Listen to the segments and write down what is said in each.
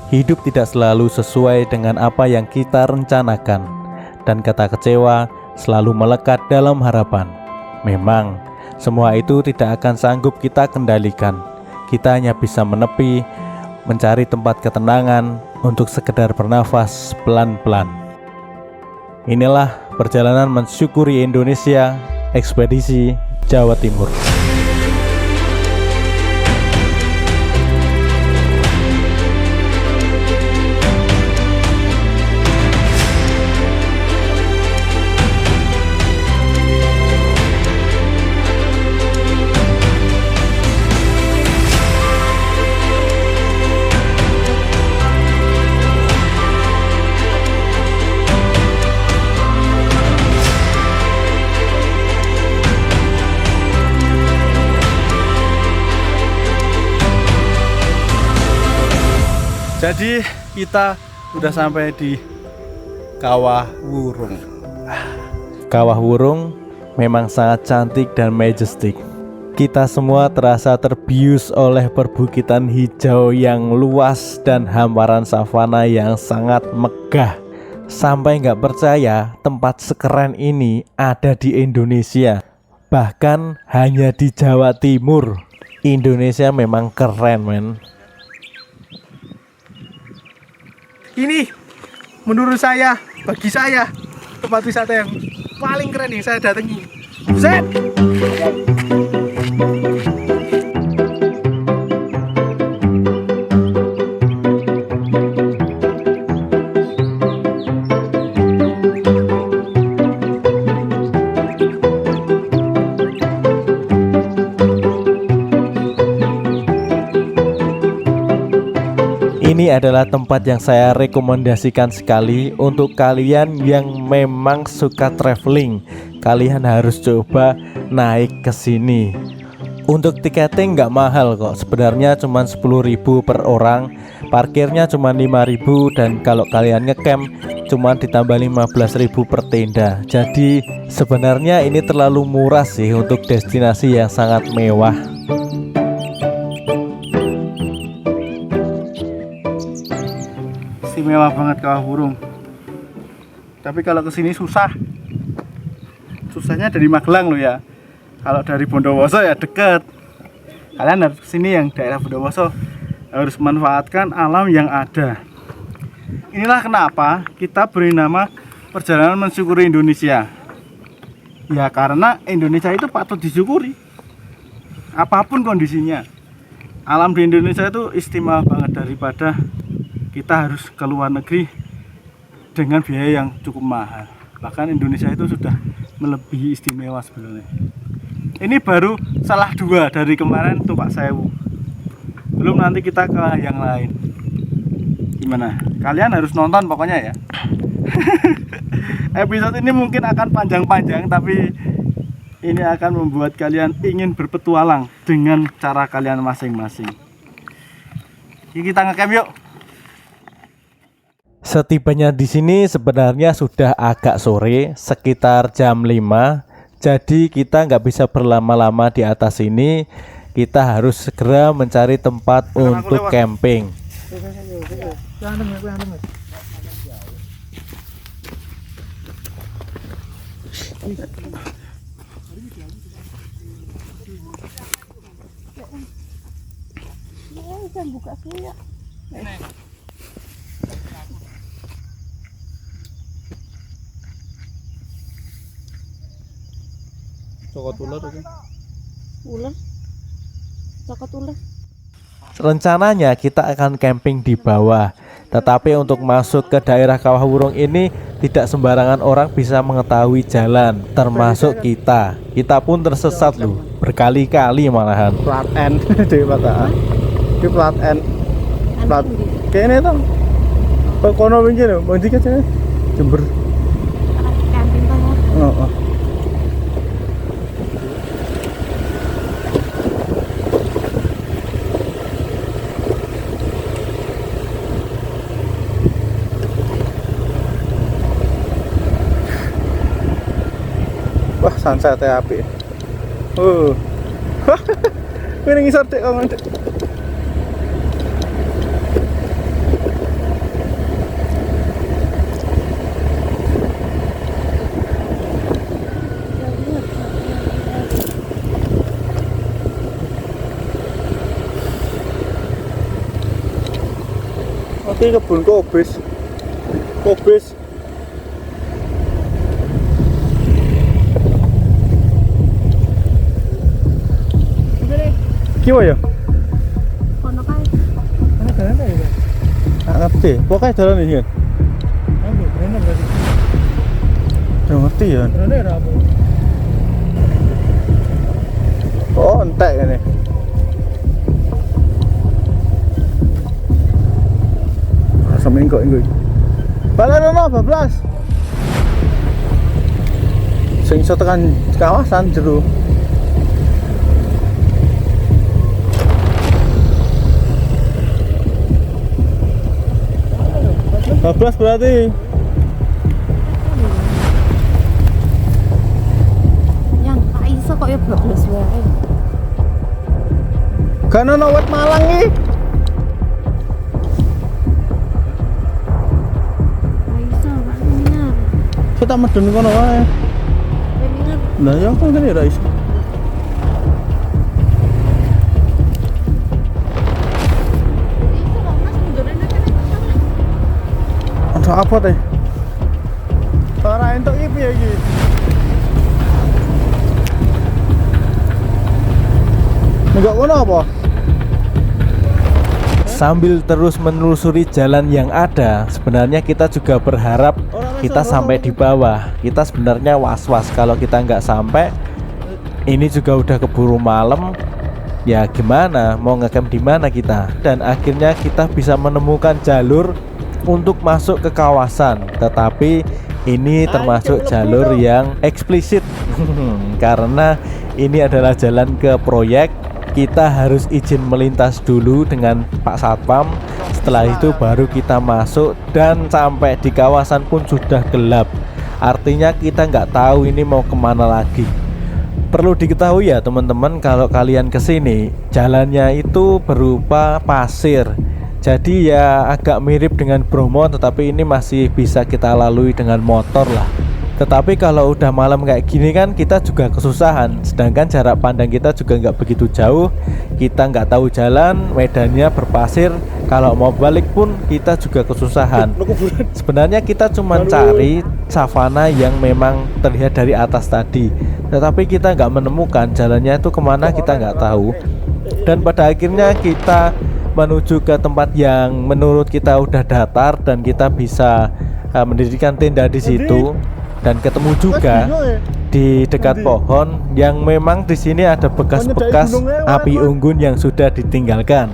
Hidup tidak selalu sesuai dengan apa yang kita rencanakan, dan kata kecewa selalu melekat dalam harapan. Memang, semua itu tidak akan sanggup kita kendalikan. Kita hanya bisa menepi, mencari tempat ketenangan untuk sekedar bernafas pelan-pelan. Inilah perjalanan mensyukuri Indonesia, ekspedisi Jawa Timur. Jadi kita udah sampai di Kawah Wurung. Kawah Wurung memang sangat cantik dan majestic. Kita semua terasa terbius oleh perbukitan hijau yang luas dan hamparan savana yang sangat megah. Sampai nggak percaya tempat sekeren ini ada di Indonesia. Bahkan hanya di Jawa Timur. Indonesia memang keren, men. Ini menurut saya, bagi saya, tempat wisata yang paling keren yang saya datangi. Set! Ini adalah tempat yang saya rekomendasikan sekali untuk kalian yang memang suka traveling. Kalian harus coba naik ke sini. Untuk tiketnya nggak mahal kok. Sebenarnya cuma 10.000 per orang. Parkirnya cuma 5.000 dan kalau kalian ngecamp cuma ditambah 15.000 per tenda. Jadi sebenarnya ini terlalu murah sih untuk destinasi yang sangat mewah. Mewah banget Kawah Wurung. Tapi kalau kesini susah. Susahnya dari Magelang loh ya. Kalau dari Bondowoso ya deket. Kalian harus kesini yang daerah Bondowoso, harus memanfaatkan alam yang ada. Inilah kenapa kita beri nama perjalanan mensyukuri Indonesia. Ya karena Indonesia itu patut disyukuri. Apapun kondisinya. Alam di Indonesia itu istimewa banget daripada kita harus ke luar negeri dengan biaya yang cukup mahal. Bahkan Indonesia itu sudah melebihi istimewa sebenarnya. Ini baru salah dua dari kemarin Tumpak Sewu. Belum nanti kita ke yang lain. Gimana? Kalian harus nonton pokoknya ya. Episode ini mungkin akan panjang-panjang, tapi ini akan membuat kalian ingin berpetualang dengan cara kalian masing-masing. Kita ngecamp yuk. Setibanya di sini sebenarnya sudah agak sore, sekitar jam 5. Jadi kita nggak bisa berlama-lama di atas ini. Kita harus segera mencari tempat untuk camping. Cokot ular itu. Ular. Cokot ular. Rencananya kita akan camping di bawah. Tetapi untuk masuk ke daerah Kawah Wurung ini tidak sembarangan orang bisa mengetahui jalan, termasuk kita. Kita pun tersesat loh, berkali-kali malahan. Plat N di Bataan. Di plat N. Plat kene to. Kono wingi lho, mesti ke Jember. Camping kamu. Heeh. Wah, sunset apik. Ini ngisor dek kamu dek. Iki kebun kobis. Kobis. Kiwa ya? Kono kae. Ana dalan ya. Nggak ngerti. Pokoknya dalan iki. Nggak ngerti ya. Oh, entek ini. Sama ini kok ini. Balarono bablas. Sing iso tekan kawasan jero. Bablas berarti. Yang tak iso kok ya bablas wae. Kan ono wet Malang iki. Tak iso Pak seminar. Kita medun kono wae. Seminar Lah ya kok ngene ra iso. iso kok Mas mundurane kene. Ada apa teh? Ora entuk iki piye iki? Enggak ngono apa? Sambil terus menelusuri jalan yang ada, sebenarnya kita juga berharap kita sampai di bawah. Kita sebenarnya was-was kalau kita nggak sampai. Ini juga udah keburu malam. Ya gimana? Mau ngecamp di mana kita? Dan akhirnya kita bisa menemukan jalur untuk masuk ke kawasan. Tetapi ini termasuk jalur yang eksplisit karena ini adalah jalan ke proyek. Kita harus izin melintas dulu dengan Pak Satpam. Setelah itu baru kita masuk dan sampai di kawasan pun sudah gelap. Artinya kita nggak tahu ini mau kemana lagi. Perlu diketahui ya teman-teman, kalau kalian kesini jalannya itu berupa pasir. Jadi ya agak mirip dengan Bromo, tetapi ini masih bisa kita lalui dengan motor lah. Tetapi kalau udah malam kayak gini kan kita juga kesusahan. Sedangkan jarak pandang kita juga nggak begitu jauh. Kita nggak tahu jalan, medannya berpasir. Kalau mau balik pun kita juga kesusahan. Sebenarnya kita cuma cari savana yang memang terlihat dari atas tadi. Tetapi kita nggak menemukan jalannya itu kemana, kita nggak tahu. Dan pada akhirnya kita menuju ke tempat yang menurut kita udah datar dan kita bisa mendirikan tenda di situ. Dan ketemu juga di dekat pohon yang memang di sini ada bekas-bekas api unggun yang sudah ditinggalkan.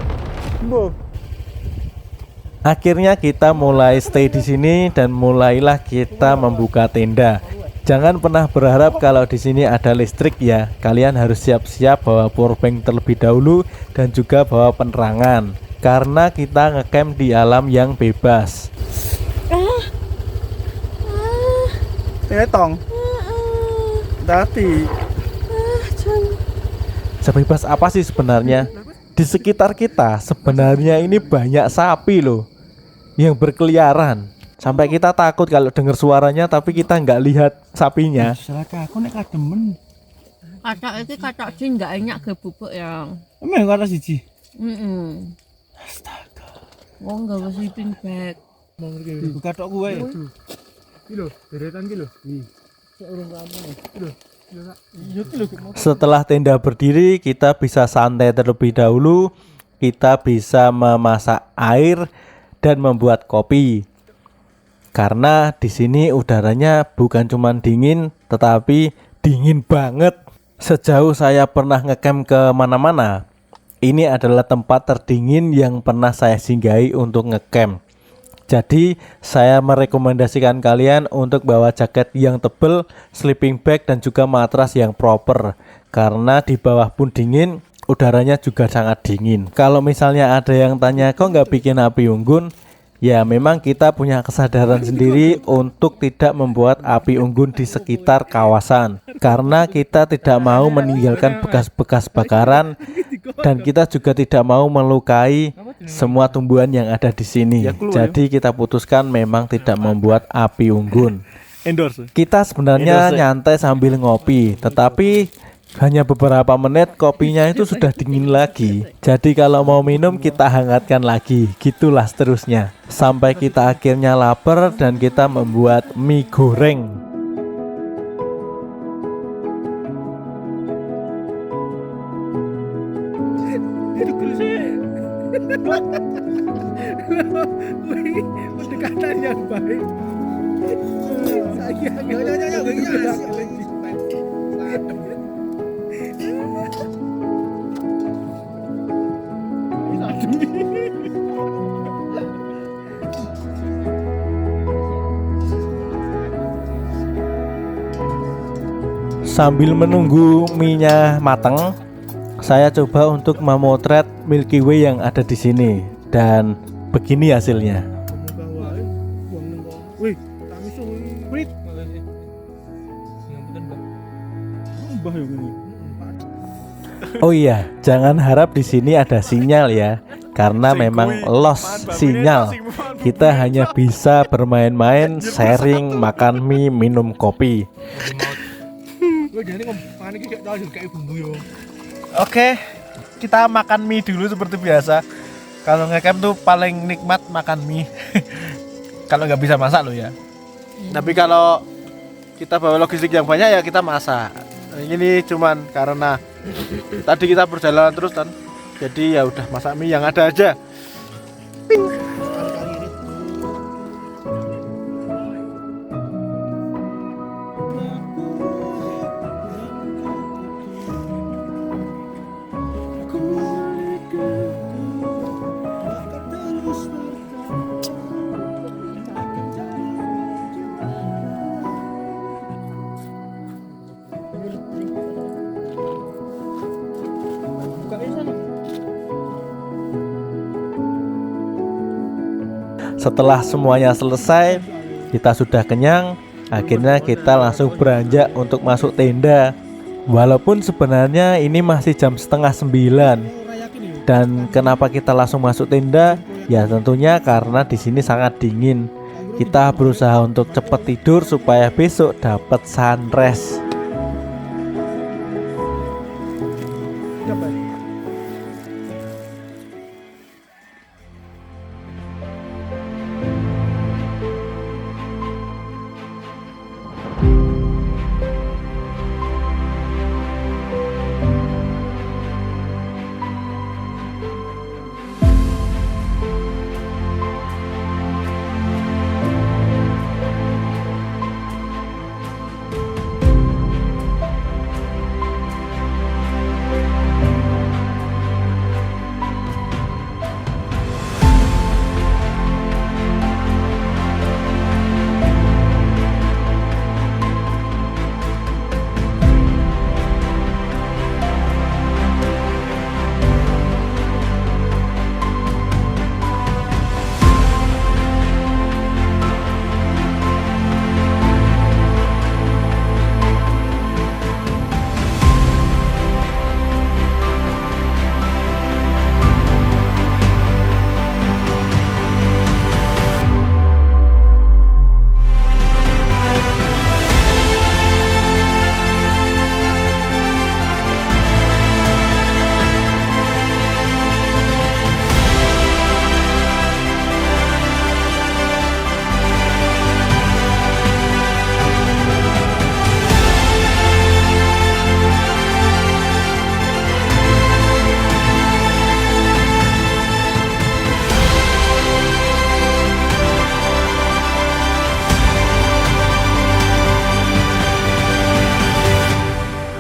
Akhirnya kita mulai stay di sini dan mulailah kita membuka tenda. Jangan pernah berharap kalau di sini ada listrik ya. Kalian harus siap-siap bawa powerbank terlebih dahulu dan juga bawa penerangan. Karena kita ngecamp di alam yang bebas. Tong. Tati. Sebebas apa sih sebenarnya? Di sekitar kita sebenarnya ini banyak sapi loh yang berkeliaran. Sampai kita takut kalau dengar suaranya tapi kita nggak lihat sapinya. Salah aku nek kademen. Katak iki katak jin enggak enak ge bubuk ya. Emang kata siji. Astaga. Wong gawe sleeping bag. Buka tok gue. Kilo, deretan kilo. Setelah tenda berdiri, kita bisa santai terlebih dahulu. Kita bisa memasak air dan membuat kopi. Karena di sini udaranya bukan cuma dingin, tetapi dingin banget. Sejauh saya pernah ngecamp ke mana-mana, ini adalah tempat terdingin yang pernah saya singgahi untuk ngecamp. Jadi saya merekomendasikan kalian untuk bawa jaket yang tebal, sleeping bag dan juga matras yang proper. Karena di bawah pun dingin, udaranya juga sangat dingin. Kalau misalnya ada yang tanya kok nggak bikin api unggun, ya memang kita punya kesadaran sendiri untuk tidak membuat api unggun di sekitar kawasan. Karena kita tidak mau meninggalkan bekas-bekas bakaran dan kita juga tidak mau melukai semua tumbuhan yang ada di sini. Jadi kita putuskan memang tidak membuat api unggun. Endorse. Kita sebenarnya nyantai sambil ngopi, tetapi Hanya beberapa menit kopinya itu sudah dingin lagi. Jadi kalau mau minum kita hangatkan lagi. Gitulah seterusnya. Sampai kita akhirnya lapar dan kita membuat mie goreng. Pendekatan yang baik. Sambil menunggu mie-nya matang, saya coba untuk memotret Milky Way yang ada di sini dan begini hasilnya. Wih, tak miso wih. Mbah yo ngene. Oh iya, jangan harap di sini ada sinyal ya, karena memang lost sinyal. Kita hanya bisa bermain-main, sharing, makan mie, minum kopi. Oke, kita makan mie dulu seperti biasa. Kalau ngecamp tuh paling nikmat makan mie. Kalau nggak bisa masak loh ya. Tapi kalau kita bawa logistik yang banyak ya kita masak. Ini cuman karena tadi kita perjalanan terus kan. Jadi ya udah masak mie yang ada aja. Setelah semuanya selesai, kita sudah kenyang. Akhirnya kita langsung beranjak untuk masuk tenda. Walaupun sebenarnya ini masih jam setengah 9. Dan kenapa kita langsung masuk tenda? Ya tentunya karena di sini sangat dingin. Kita berusaha untuk cepat tidur supaya besok dapat sunrise.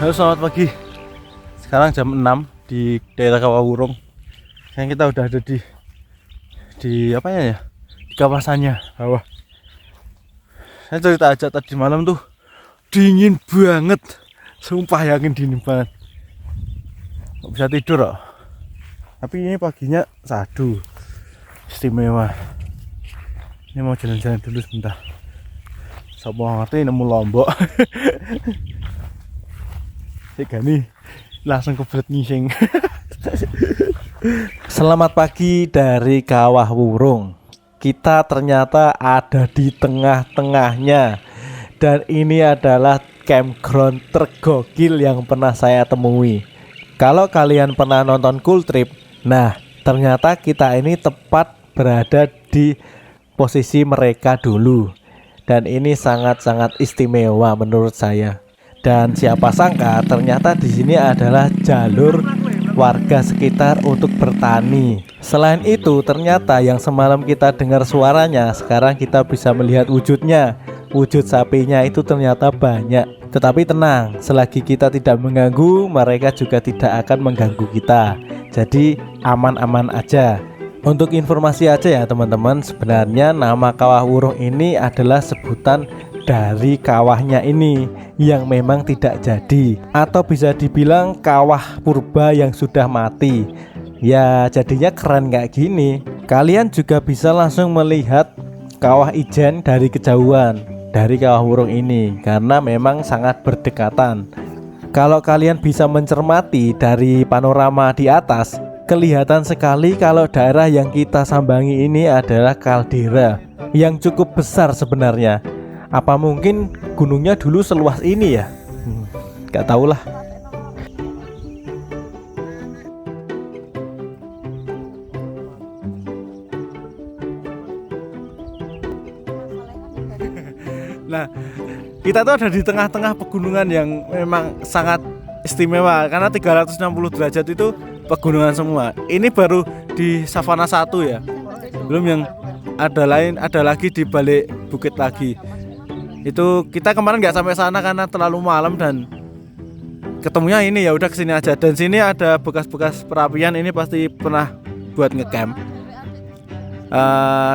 Halo, selamat pagi. Sekarang jam 6 di daerah Kawawurung. Yang kita udah ada di apa ya? Di kawasannya bawah. Saya cerita aja tadi malam tuh dingin banget. Sumpah yakin dingin banget. Nggak bisa tidur loh. Tapi ini paginya sadu. Istimewa. Ini mau jalan-jalan dulu sebentar. Sopo ngerti nemu Lombok. Nih langsung kebelet ngising. Selamat pagi dari Kawah Wurung. Kita ternyata ada di tengah-tengahnya. Dan ini adalah campground tergokil yang pernah saya temui. Kalau kalian pernah nonton Cool Trip, nah ternyata kita ini tepat berada di posisi mereka dulu. Dan ini sangat-sangat istimewa menurut saya. Dan siapa sangka ternyata di sini adalah jalur warga sekitar untuk bertani. Selain itu, ternyata yang semalam kita dengar suaranya, sekarang kita bisa melihat wujudnya. Wujud sapinya itu ternyata banyak. Tetapi tenang, selagi kita tidak mengganggu, mereka juga tidak akan mengganggu kita. Jadi aman-aman aja. Untuk informasi aja ya teman-teman, sebenarnya nama Kawah Wurung ini adalah sebutan dari kawahnya ini yang memang tidak jadi, atau bisa dibilang kawah purba yang sudah mati. Ya jadinya keren kayak gini. Kalian juga bisa langsung melihat Kawah Ijen dari kejauhan dari Kawah Wurung ini karena memang sangat berdekatan. Kalau kalian bisa mencermati dari panorama di atas, kelihatan sekali kalau daerah yang kita sambangi ini adalah kaldera yang cukup besar sebenarnya. Apa mungkin gunungnya dulu seluas ini ya? Gak tahulah. Nah, kita tuh ada di tengah-tengah pegunungan yang memang sangat istimewa karena 360 derajat itu pegunungan semua. Ini baru di Savana 1 ya. Belum yang ada lagi di balik bukit lagi. Itu kita kemarin nggak sampai sana karena terlalu malam dan ketemunya ini ya udah kesini aja. Dan sini ada bekas-bekas perapian, ini pasti pernah buat ngecamp.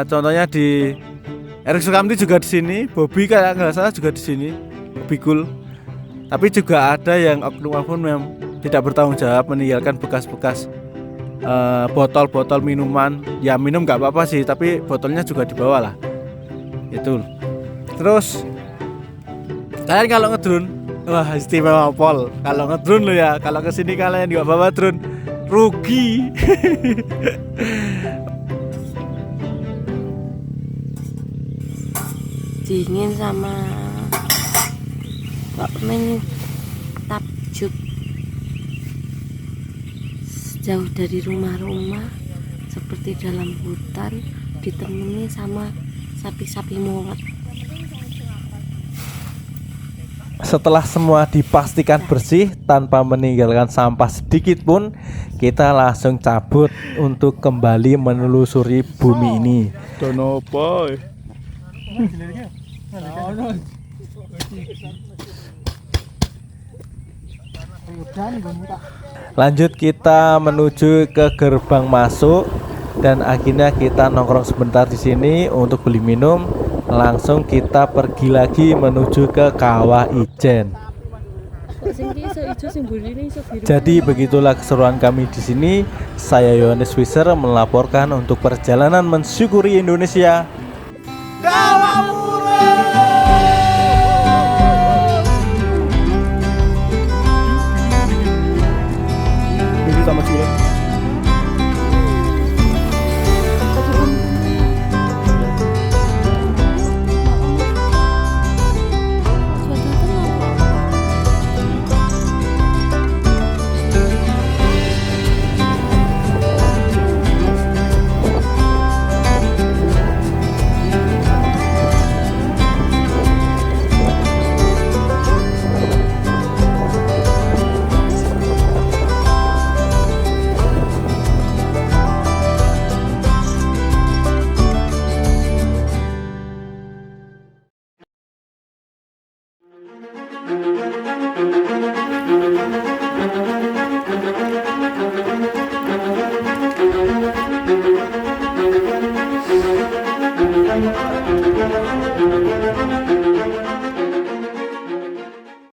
Contohnya di Erik Sukamti juga di sini, Bobby kayak nggak salah juga di sini, Bobby Cool. Tapi juga ada yang oknum-oknum yang tidak bertanggung jawab meninggalkan bekas-bekas botol-botol minuman. Ya minum nggak apa-apa sih, tapi botolnya juga dibawa lah. Itu. Terus kalian kalau ngedrone, wah istimewa pol. Kalau ngedrone lo ya, kalau kesini kalian nggak bawa drone, rugi. Dingin sama kok main takjub, jauh dari rumah-rumah seperti dalam hutan, ditemani sama sapi-sapi muat. Setelah semua dipastikan bersih tanpa meninggalkan sampah sedikit pun, kita langsung cabut untuk kembali menelusuri bumi ini. Dono boy. Lanjut kita menuju ke gerbang masuk dan akhirnya kita nongkrong sebentar di sini untuk beli minum. Langsung kita pergi lagi menuju ke Kawah Ijen. Jadi begitulah keseruan kami di sini. Saya Yohanes Wisser melaporkan untuk perjalanan mensyukuri Indonesia. Kawah